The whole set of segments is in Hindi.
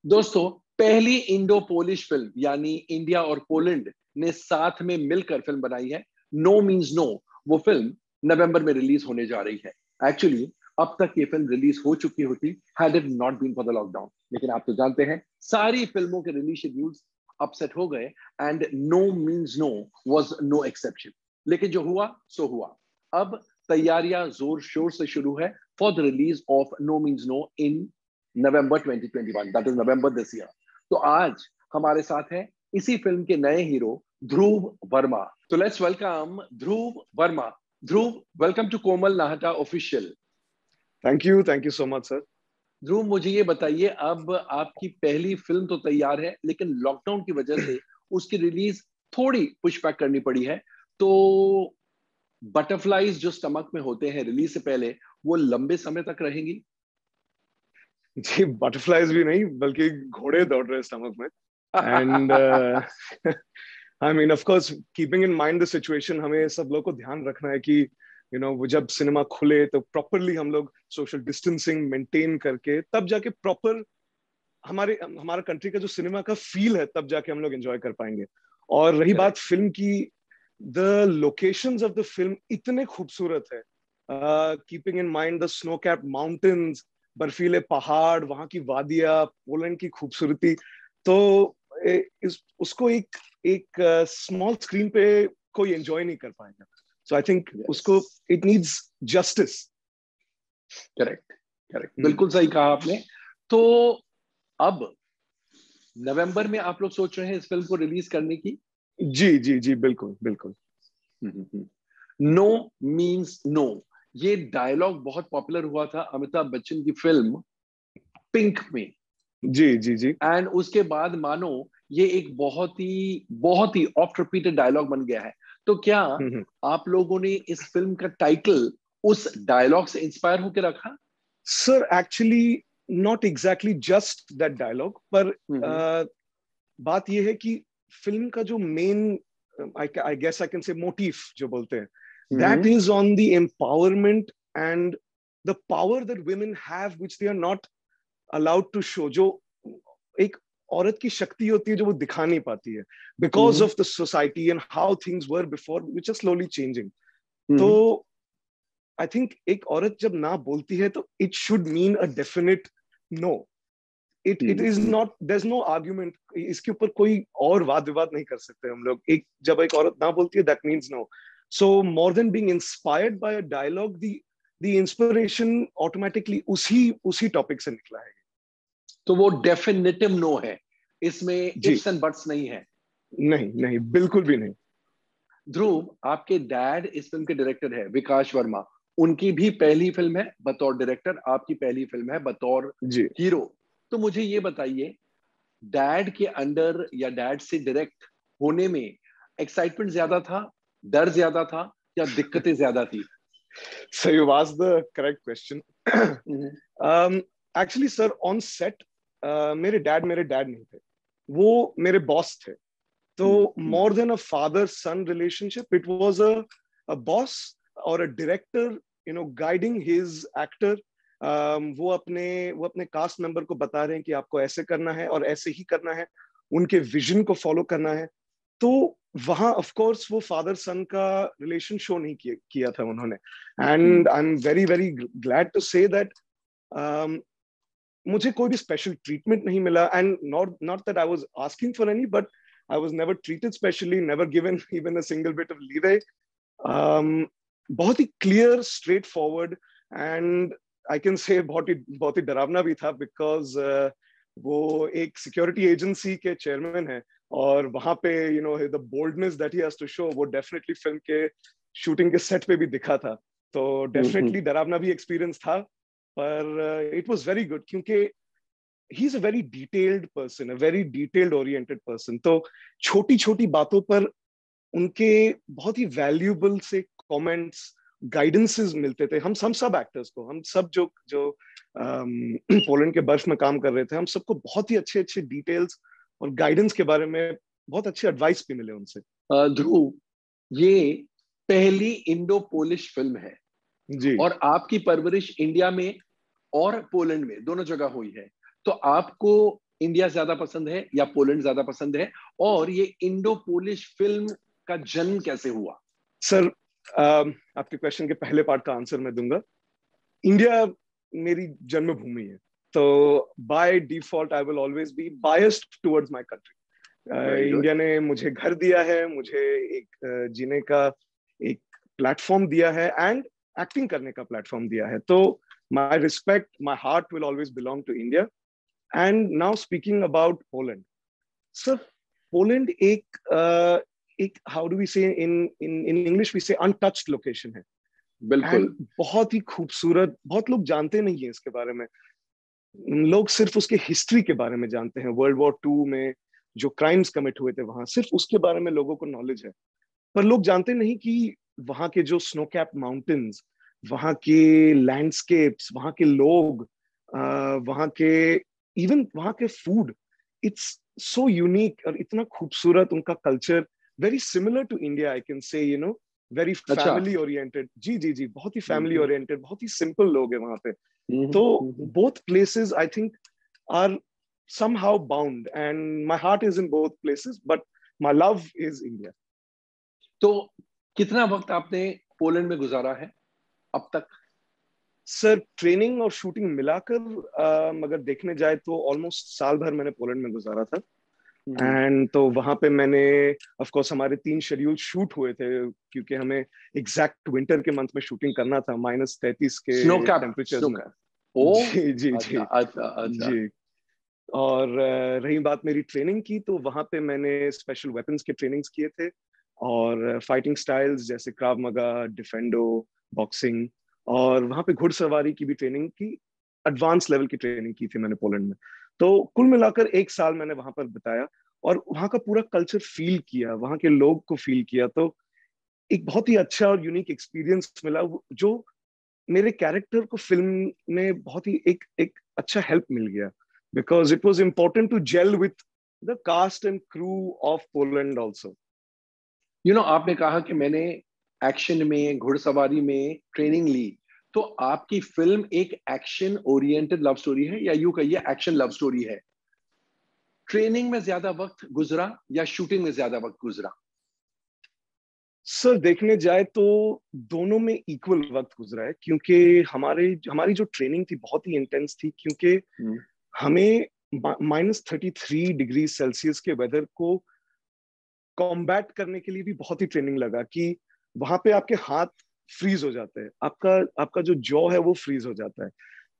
दोस्तों, पहली इंडो पोलिश फिल्म यानी इंडिया और पोलैंड ने साथ में मिलकर फिल्म बनाई है नो मीन्स नो। वो फिल्म नवंबर में रिलीज होने जा रही है। एक्चुअली अब तक ये फिल्म रिलीज हो चुकी होती had it not been for the lockdown, लेकिन आप तो जानते हैं सारी फिल्मों के रिलीज शेड्यूल्स अपसेट हो गए and no means no was no exception. लेकिन जो हुआ सो हुआ। अब तैयारियां जोर शोर से शुरू है for the release of no means no in November 2021, that is November this year. तो आज हमारे साथ है इसी फिल्म के नए हीरो ध्रुव वर्मा। तो let's welcome Dhruv Verma. Dhruv, welcome to Komal Nahta official. Thank you so much sir. Dhruv, मुझे ये बताइए, अब आपकी पहली फिल्म तो तैयार है लेकिन लॉकडाउन की वजह से उसकी रिलीज थोड़ी पुश बैक करनी पड़ी है। तो बटरफ्लाईज जो स्टमक में होते हैं रिलीज से पहले, वो लंबे समय तक रहेंगी? जी, बटरफ्लाईज भी नहीं बल्कि घोड़े दौड़ रहे स्टमक में। And I mean of course keeping in mind the situation, हमें सब लोग को ध्यान रखना है कि वो जब सिनेमा खुले तो प्रॉपरली हम लोग सोशल डिस्टेंसिंग मेंटेन करके तब जाके प्रॉपर हमारा कंट्री का जो सिनेमा का फील है तब जाके हम लोग एंजॉय कर पाएंगे। और रही बात फिल्म की, the locations of the film इतने खूबसूरत है, keeping in mind the snow capped mountains, बर्फीले पहाड़, वहां की वादियां, पोलैंड की खूबसूरती। तो उसको एक एक स्मॉल स्क्रीन पे कोई एंजॉय नहीं कर पाएगा। सो आई थिंक उसको it needs justice. Correct, correct, बिल्कुल सही कहा आपने। तो अब नवंबर में आप लोग सोच रहे हैं इस फिल्म को रिलीज करने की? जी जी जी, बिल्कुल बिल्कुल। नो मीन्स नो, ये डायलॉग बहुत पॉपुलर हुआ था अमिताभ बच्चन की फिल्म पिंक में। जी जी जी। एंड उसके बाद मानो ये एक बहुत ही ऑफ्ट रिपीटेड डायलॉग बन गया है। तो क्या आप लोगों ने इस फिल्म का टाइटल उस डायलॉग से इंस्पायर होकर रखा? Sir actually not exactly just that dialogue, पर बात यह है कि फिल्म का जो main I guess I can say motive जो बोलते हैं, that is on the empowerment and the power that women have which they are not allowed to show. जो एक औरत की शक्ति होती है जो वो दिखा नहीं पाती है because of the society and how things were before which are slowly changing. तो आई थिंक एक औरत जब ना बोलती है तो it should mean a definite no. It is not, there is no argument, इसके ऊपर कोई और वाद विवाद नहीं कर सकते हम लोग। जब एक औरत ना बोलती है that means no. So more than being inspired by a dialogue, the inspiration automatically उसी टॉपिक से निकला है। तो वो डेफिनेटिव नो है, इसमें इफ्स एंड बट्स नहीं है? नहीं नहीं, बिल्कुल भी नहीं। ध्रुव, आपके डैड इस फिल्म के डायरेक्टर है विकास वर्मा। उनकी भी पहली फिल्म है बतौर डायरेक्टर, आपकी पहली फिल्म है बतौर हीरो। तो मुझे ये बताइए, डैड के अंडर या डैड से डायरेक्ट होने में एक्साइटमेंट ज्यादा था, डर ज्यादा था, या दिक्कतें ज्यादा थी? So you've asked the correct question. Actually sir, on set मेरे डैड नहीं थे, वो मेरे बॉस थे। तो more than a father son relationship, it was a boss or a director guiding his actor. वो अपने कास्ट मेंबर को बता रहे हैं कि आपको ऐसे करना है और ऐसे ही करना है, उनके विजन को फॉलो करना है। तो वहां ऑफ कोर्स वो फादर सन का रिलेशन शो नहीं किया था उन्होंने। And I am very very glad to say that मुझे कोई भी स्पेशल ट्रीटमेंट नहीं मिला। And not that I was asking for any, but I was never treated specially, never given even a single bit of leeway. बहुत ही clear, straightforward, and I can say बहुत ही डरावना भी था because वो एक security agency के chairman है और वहाँ पे the boldness that he has to show, वो definitely film के shooting के set पे भी दिखा था। तो definitely डरावना भी experience था, पर it was very good क्योंकि he's a very detailed person, a very detailed oriented person. तो छोटी छोटी बातों पर उनके बहुत ही वैल्यूबल से कमेंट्स, गाइडेंसेस मिलते थे। हम सब एक्टर्स को, हम सब जो पोलैंड के बर्फ में काम कर रहे थे, हम सबको बहुत ही अच्छे अच्छे डिटेल्स और गाइडेंस के बारे में बहुत अच्छे एडवाइस भी मिले उनसे। ध्रुव, ये पहली इंडो पोलिश फिल्म है जी, और आपकी परवरिश इंडिया में और पोलैंड में दोनों जगह हुई है। तो आपको इंडिया ज्यादा पसंद है या पोलैंड ज्यादा पसंद है, और ये इंडो पोलिश फिल्म का जन्म कैसे हुआ? सर, आपके क्वेश्चन के पहले पार्ट का आंसर मैं दूंगा। इंडिया मेरी जन्मभूमि है, तो by default I will always be biased towards my country. Very good. India ने मुझे घर दिया है, मुझे एक जीने का एक प्लेटफॉर्म दिया है, एंड एक्टिंग करने का प्लेटफॉर्म दिया है। तो my respect, my heart will always belong to India. And now speaking about Poland, sir, Poland एक how do we say in in in English we say untouched location है। बिल्कुल। एंड बहुत ही खूबसूरत, बहुत लोग जानते नहीं है इसके बारे में। लोग सिर्फ उसके हिस्ट्री के बारे में जानते हैं, वर्ल्ड वॉर 2 में जो क्राइम्स कमिट हुए थे वहां, सिर्फ उसके बारे में लोगों को नॉलेज है। पर लोग जानते नहीं कि वहां के जो स्नो कैप माउंटेन्स, वहां के लैंडस्केप्स, वहां के लोग, वहां के इवन वहां के फूड, इट्स सो यूनिक और इतना खूबसूरत उनका culture, very similar to India, I can say, very अच्छा। Family oriented. जी जी जी, बहुत ही फैमिली हम्म, ओरिएंटेड, बहुत ही सिंपल लोग हैं वहां पे। हम्म, तो हम्म। both places I think are somehow bound, and my heart is in both places, but my love is India. तो कितना वक्त आपने पोलैंड में गुजारा है अब तक? सर, ट्रेनिंग और शूटिंग मिलाकर अगर देखने जाए तो ऑलमोस्ट साल भर मैंने पोलैंड में गुजारा था। हम्म। एंड तो वहां पे मैंने, ऑफ कोर्स, हमारे 3 शेड्यूल शूट हुए थे, क्योंकि हमें एग्जैक्ट विंटर के मंथ में शूटिंग करना था, -33 के स्नो कैप, टेम्परेचर्स स्नो में। कैप। ओ। जी जी अच्छा, जी अच्छा, अच्छा। जी। और रही बात मेरी ट्रेनिंग की, तो वहां पे मैंने स्पेशल वेपन्स के ट्रेनिंग्स किए थे, और फाइटिंग स्टाइल्स जैसे क्राव मगा, डिफेंडो, बॉक्सिंग, और वहां पे घुड़सवारी की भी ट्रेनिंग की, एडवांस लेवल की ट्रेनिंग की थी मैंने पोलैंड में। तो कुल मिलाकर 1 साल मैंने वहां पर बिताया, और वहां का पूरा कल्चर फील किया, वहां के लोग को फील किया। तो एक बहुत ही अच्छा और यूनिक एक्सपीरियंस मिला, जो मेरे कैरेक्टर को फिल्म में बहुत ही एक एक अच्छा हेल्प मिल गया, because it was important to gel with the cast and crew of Poland also. आपने कहा कि मैंने एक्शन में, घुड़सवारी में ट्रेनिंग ली, तो आपकी फिल्म एक एक्शन ओरिएंटेड लव स्टोरी है, या यूं कहिए एक्शन लव स्टोरी है? ट्रेनिंग में ज्यादा वक्त गुजरा या शूटिंग में ज्यादा वक्त गुजरा? सर, देखने जाए तो दोनों में इक्वल वक्त गुजरा है, क्योंकि हमारी जो ट्रेनिंग थी बहुत ही इंटेंस थी, क्योंकि हम्म, हमें -33 डिग्री सेल्सियस के वेदर को कॉम्बैट करने के लिए भी बहुत ही ट्रेनिंग लगा, कि वहां पे आपके हाथ फ्रीज हो जाते हैं, आपका आपका जो जॉ है वो फ्रीज हो जाता है।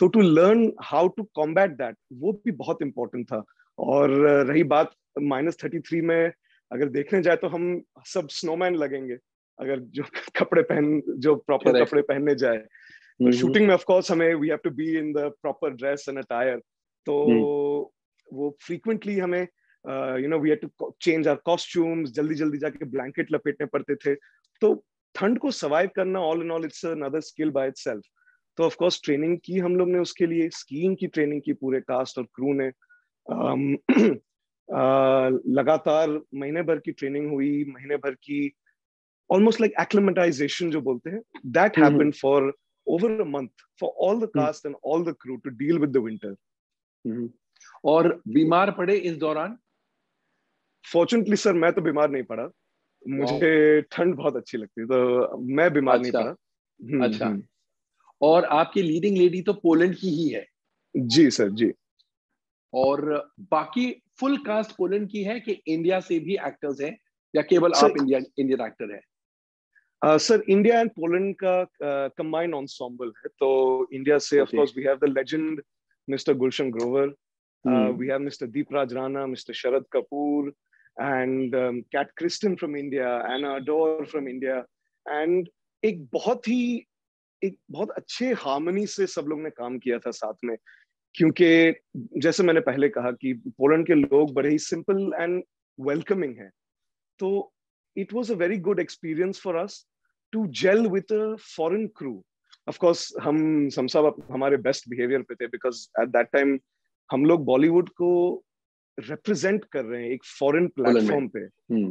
तो to learn how to combat that, वो भी बहुत इंपॉर्टेंट था। और रही बात -33 में, अगर देखने जाए तो हम सब स्नोमैन लगेंगे, अगर जो कपड़े पहन जो प्रॉपर करेक्ट। कपड़े पहनने जाए। तो हम्म, शूटिंग में ऑफ कोर्स हमें we have to be in the proper dress and attire. तो हम्म। वो फ्रीक्वेंटली हमें we had to change our costumes, जल्दी जल्दी जाके ब्लैंकेट लपेटने पड़ते थे। तो ठंड को सर्वाइव करना, all in all, it's another skill by itself. तो ऑफ कोर्स ट्रेनिंग की हम लोग ने उसके लिए, स्कीइंग की ट्रेनिंग की पूरे कास्ट और क्रू ने। लगातार महीने भर की ट्रेनिंग हुई, महीने भर की ऑलमोस्ट लाइक एक्लिमेटाइजेशन जो बोलते हैं, that hmm, happened for over a month for all the hmm, cast and all the crew to deal with the winter. Hmm. और बीमार पड़े इस दौरान? फॉर्चुनेटली सर, मैं तो बीमार नहीं पड़ा, वाह। मुझे ठंड बहुत अच्छी लगती है, तो मैं बीमार नहीं अच्छा, पड़ा। अच्छा। हम्म। और आपकी लीडिंग लेडी तो पोलैंड की ही है, जी सर जी। और बाकी फुल कास्ट पोलैंड की है कि इंडिया से भी एक्टर्स हैं, या केवल सर, आप इंडियन एक्टर हैं? सर, इंडिया एंड पोलैंड का कंबाइंड एंसेम्बल है। तो इंडिया से of okay. Course we have the legend mister Gulshan Grover, hmm, we have Mr. Deepraj Rana, Mr. Sharad Kapoor, and Kat Kristen from India, Anna Adore from India, and एक बहुत ही एक बहुत अच्छे हार्मनी से सब लोग ने काम किया था साथ में, क्योंकि जैसे मैंने पहले कहा कि पोलैंड के लोग बड़े ही सिंपल एंड वेलकमिंग हैं। तो it was a very good experience for us to gel with a foreign crew. Of course हम सब हमारे बेस्ट बिहेवियर पे थे, बिकॉज एट दैट टाइम हम लोग बॉलीवुड को रिप्रेजेंट कर रहे हैं एक फॉरेन पोलैंड में। प्लेटफॉर्म पे।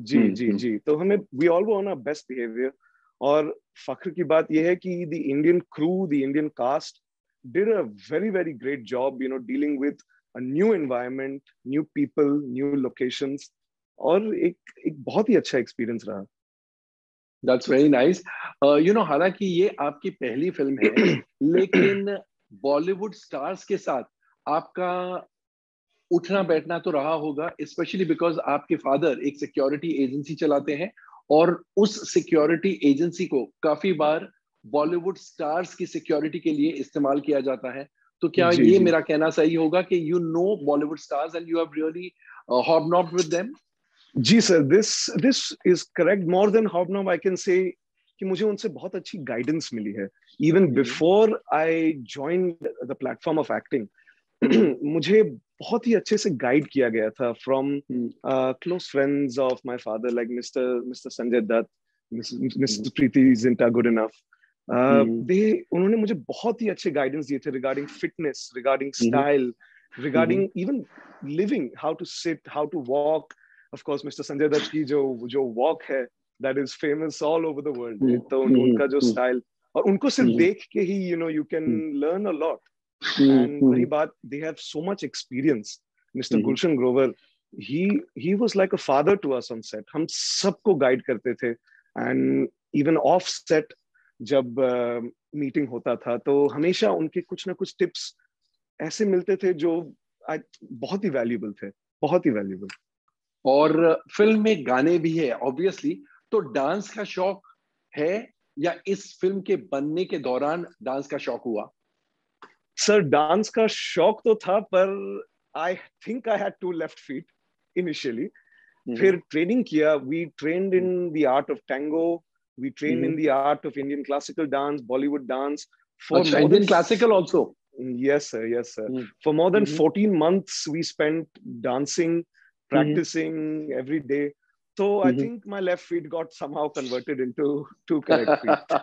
जी जी जी, तो हमें we all were on our best behaviour. और फख्र की बात यह है कि the Indian crew, the Indian cast did a very very great job, dealing with new environment, new people, new locations, और एक बहुत ही अच्छा एक्सपीरियंस रहा। That's very nice. हालांकि ये आपकी पहली फिल्म है, लेकिन बॉलीवुड स्टार्स के साथ आपका उठना बैठना तो रहा होगा, स्पेशली बिकॉज आपके फादर एक सिक्योरिटी एजेंसी चलाते हैं, और उस सिक्योरिटी एजेंसी को काफी बार बॉलीवुड स्टार्स की सिक्योरिटी के लिए इस्तेमाल किया जाता है। तो क्या जी ये जी मेरा कहना सही होगा कि you know Bollywood stars and you have really hobnobbed with them? जी sir, this is correct. More than hobnob, I can say कि मुझे उनसे बहुत अच्छी गाइडेंस मिली है। Even before I joined the platform of acting, मुझे बहुत ही अच्छे से गाइड किया गया था from close friends of my father, like mister Sanjay Dutt, mister Preity Zinta good enough. They उन्होंने मुझे बहुत ही अच्छे गाइडेंस दिए थे regarding fitness, regarding style, regarding even living, how to sit, how to walk. Of course mister Sanjay Dutt की जो वॉक है, that is famous all over the world. तो उनका जो स्टाइल, और उनको सिर्फ देख के ही you can learn a lot. And रही बात, they have so much experience. Mr. Gulshan Grover, he was like a father to us on set. हम सबको गाइड करते थे, and even off set जब मीटिंग होता था तो हमेशा उनके कुछ ना कुछ टिप्स ऐसे मिलते थे जो बहुत ही वैल्यूबल थे, बहुत ही वैल्यूबल। और फिल्म में गाने भी है ऑब्वियसली, तो डांस का शौक है या इस फिल्म के बनने के दौरान डांस का शौक हुआ? सर, डांस का शौक तो था, पर I think I had to left feet initially. फिर ट्रेनिंग किया, we trained in the art of tango, we trained in the art of Indian classical dance, Bollywood dance, for अच्छा, more Indian than, classical also? yes sir, yes sir, for more than 14 months we spent dancing, practicing every day. So I think my left feet got somehow converted into two correct feet.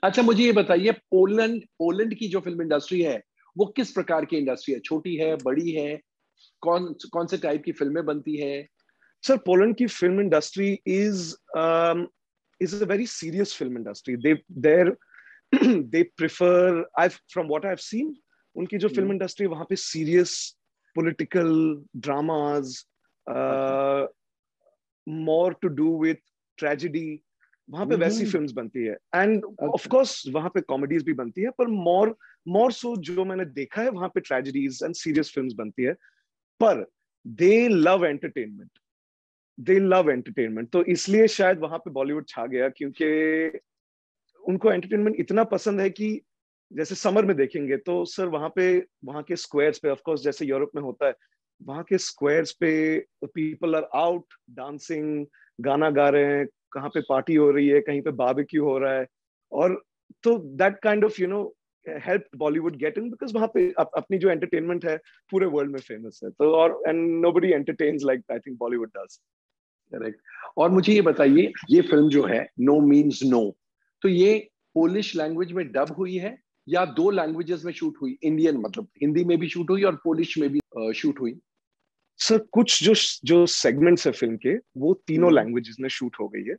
अच्छा, मुझे ये बताइए, पोलैंड पोलैंड की जो फिल्म इंडस्ट्री है वो किस प्रकार की इंडस्ट्री है? छोटी है, बड़ी है? कौन कौन से टाइप की फिल्में बनती है? सर, पोलैंड की film industry is a very serious film industry. They prefer, from what I've seen, उनकी जो फिल्म इंडस्ट्री वहां पे serious political dramas, more to do with tragedy, वहां पे वैसी फिल्म्स बनती है। एंड ऑफ कोर्स वहां पे कॉमेडीज भी बनती है, पर मोर सो जो मैंने देखा है वहां पे ट्रेजेडीज एंड सीरियस फिल्म्स बनती है। पर दे लव एंटरटेनमेंट, दे लव एंटरटेनमेंट। तो इसलिए शायद वहां पे बॉलीवुड छा गया, क्योंकि उनको एंटरटेनमेंट इतना पसंद है कि जैसे समर में देखेंगे तो सर वहां के स्क्वायर्स पे, ऑफ कोर्स जैसे यूरोप में होता है, वहां के स्क्वायर्स पे पीपल आर आउट डांसिंग, गाना गा रहे हैं, कहाँ पे पार्टी हो रही है, कहीं पे बारबेक्यू हो रहा है। और तो that kind of help Bollywood get in, because वहां पे अपनी जो एंटरटेनमेंट है पूरे वर्ल्ड में फेमस है। तो और and nobody entertains like I think Bollywood does. Correct. और मुझे ये बताइए, ये फिल्म जो है नो मीन्स नो, तो ये पोलिश लैंग्वेज में डब हुई है या दो लैंग्वेजेस में शूट हुई? इंडियन मतलब हिंदी में भी शूट हुई और पोलिश में भी शूट हुई? सर, कुछ जो सेगमेंट्स है फिल्म के, वो तीनों लैंग्वेजेस में शूट हो गई है,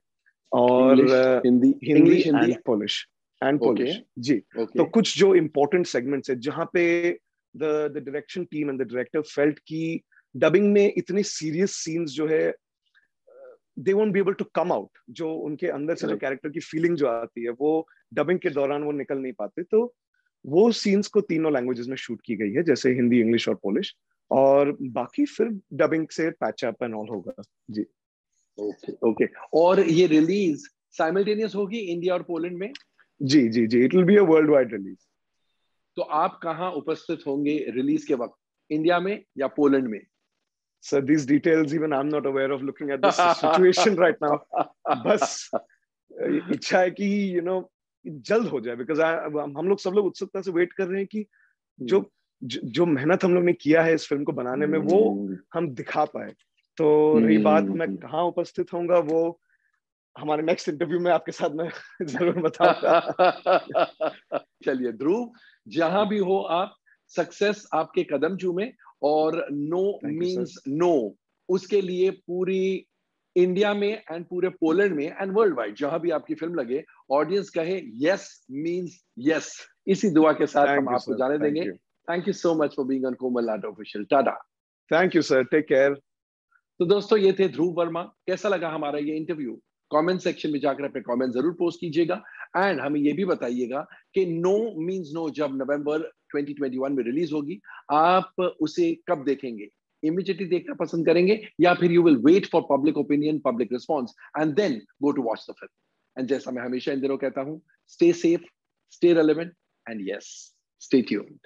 और English, Hindi, Hindi Hindi and Polish, and Polish जी। तो कुछ जो इम्पोर्टेंट सेगमेंट्स है जहां पे the direction team and the director felt की डबिंग में इतने सीरियस सीन्स जो है, they won't be able to come out, जो उनके अंदर से जो कैरेक्टर की फीलिंग जो आती है वो डबिंग के दौरान वो निकल नहीं पाते। तो वो सीन्स को तीनों लैंग्वेजेस में शूट की गई है, जैसे हिंदी, इंग्लिश और पोलिश, और बाकी फिर डबिंग से पैच अप एंड ऑल होगा जी। Okay okay. और ये रिलीज साइमल्टेनियस होगी इंडिया और पोलैंड में? जी जी जी, it will be a worldwide release. तो आप कहाँ उपस्थित होंगे रिलीज के वक्त, इंडिया में या पोलैंड में? Sir, these details even I'm not aware of looking at this situation right now. बस इच्छा है कि जल्द हो जाए, बिकॉज हम लोग सब लोग उत्सुकता से वेट कर रहे हैं कि जो मेहनत हम लोग ने किया है इस फिल्म को बनाने में वो हम दिखा पाए। तो रही बात मैं कहाँ उपस्थित होऊंगा, वो हमारे नेक्स्ट इंटरव्यू में आपके साथ मैं जरूर बताऊंगा। चलिए ध्रुव, जहां भी हो आप, सक्सेस आपके कदम चूमे, और नो मीन्स नो उसके लिए पूरी इंडिया में एंड पूरे पोलैंड में एंड वर्ल्ड वाइड जहां भी आपकी फिल्म लगे, ऑडियंस कहे यस मीन्स यस। इसी दुआ के साथ हम आपको जाने देंगे। Thank you so much for being on Komal Art Official. Tada. Thank you, sir. Take care. तो दोस्तों ये थे ध्रुव वर्मा. कैसा लगा हमारा ये इंटरव्यू? कमेंट सेक्शन में जाकर अपने कमेंट जरूर पोस्ट कीजिएगा एंड हमें ये भी बताइएगा कि नो मींस नो जब नवंबर 2021 में रिलीज होगी, आप उसे कब देखेंगे? इमीडिएटली देखना पसंद करेंगे या फिर you will wait for public opinion, public response and then go to watch the film? And जैसा मैं हमेशा इन दिनों कहता हूं, stay safe, stay relevant and yes, stay tuned.